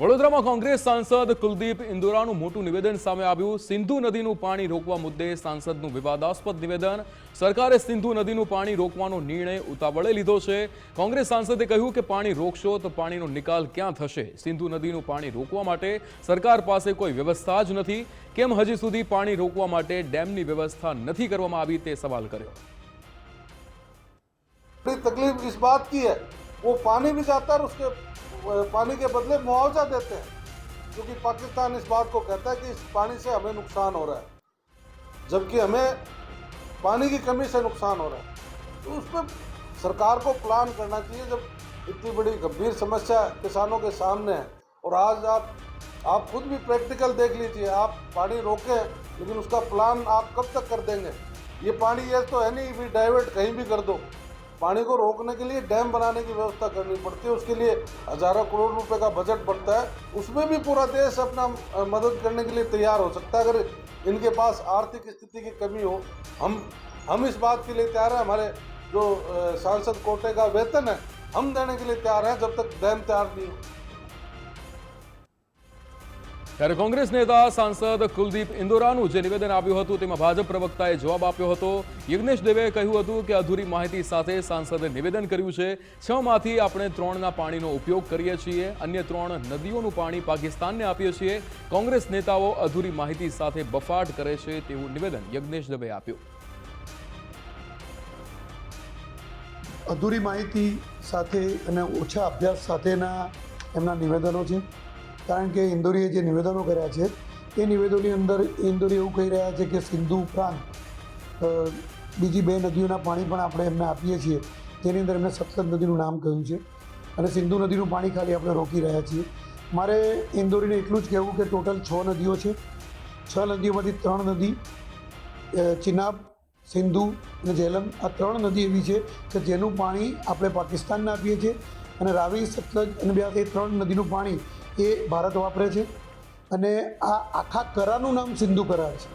વડોદરામાં કોંગ્રેસ સાંસદ કુલદીપ ઇન્દોરાનું મોટું નિવેદન સામે આવ્યું। સિંધુ નદીનું પાણી રોકવા મુદ્દે સાંસદનું વિવાદાસ્પદ નિવેદન। સરકારે સિંધુ નદીનું પાણી રોકવાનો નિર્ણય ઉતાવળે લીધો છે। કોંગ્રેસ સાંસદે કહ્યું કે પાણી રોકશો તો પાણીનો નિકાલ ક્યાં થશે? સિંધુ નદીનું પાણી રોકવા માટે સરકાર પાસે કોઈ વ્યવસ્થા જ નથી। કેમ હજી સુધી પાણી રોકવા માટે ડેમની વ્યવસ્થા નથી કરવામાં આવી તે સવાલ કર્યો। तकलीफ इस बात की है, वो पानी भी जाता है और उसके पानी के बदले मुआवजा देते हैं, क्योंकि पाकिस्तान इस बात को कहता है कि इस पानी से हमें नुकसान हो रहा है, जबकि हमें पानी की कमी से नुकसान हो रहा है। तो उस पर सरकार को प्लान करना चाहिए। जब इतनी बड़ी गंभीर समस्या किसानों के सामने है और आज आप खुद भी प्रैक्टिकल देख लीजिए, आप पानी रोकें लेकिन उसका प्लान आप कब तक कर देंगे? ये पानी ये तो है नहीं भी डाइवर्ट कहीं भी कर दो। पानी को रोकने के लिए डैम बनाने की व्यवस्था करनी पड़ती है, उसके लिए हजारों करोड़ रुपए का बजट बनता है। उसमें भी पूरा देश अपना मदद करने के लिए तैयार हो सकता है अगर इनके पास आर्थिक स्थिति की कमी हो। हम इस बात के लिए तैयार हैं, हमारे जो सांसद कोटे का वेतन है हम देने के लिए तैयार हैं जब तक डैम तैयार नहीं हो। ત્યારે કોંગ્રેસ નેતા સાંસદ કુલદીપ ઇન્દોરાનું જે નિવેદન આવ્યું હતું તેમાં ભાજપ પ્રવક્તાએ જવાબ આપ્યો હતો। યજ્ઞેશ દેવે કહ્યું હતું કે અધૂરી માહિતી સાથે સાંસદે નિવેદન કર્યું છે। 6 માંથી આપણે 3ના પાણીનો ઉપયોગ કરીએ છીએ, અન્ય 3 નદીઓનું પાણી પાકિસ્તાનને આપીએ છીએ। કોંગ્રેસ નેતાઓ અધૂરી માહિતી સાથે બફાટ કરે છે તેવું નિવેદન યજ્ઞેશ દેવે આપ્યું। અધૂરી માહિતી સાથે અને ઓછા અભ્યાસ સાથેના એમના નિવેદનો છે, કારણ કે ઇન્દોરીએ જે નિવેદનો કર્યા છે એ નિવેદનોની અંદર ઇન્દોરી એવું કહી રહ્યા છે કે સિંધુ ઉપરાંત બીજી 2 નદીઓના પાણી પણ આપણે એમને આપીએ છીએ, જેની અંદર એમને સતલજ નદીનું નામ કહ્યું છે અને સિંધુ નદીનું પાણી ખાલી આપણે રોકી રહ્યા છીએ। મારે ઇન્દોરીને એટલું જ કહેવું કે ટોટલ 6 નદીઓ છે। 6 નદીઓમાંથી 3 નદી ચિનાબ, સિંધુ અને ઝેલમ, આ 3 નદી એવી છે કે જેનું પાણી આપણે પાકિસ્તાનને આપીએ છીએ અને રાવી, સતલજ અને બ્યાસ એ 3 નદીનું પાણી એ ભારત વાપરે છે અને આ આખા કરારનું નામ સિંધુ કરાર છે।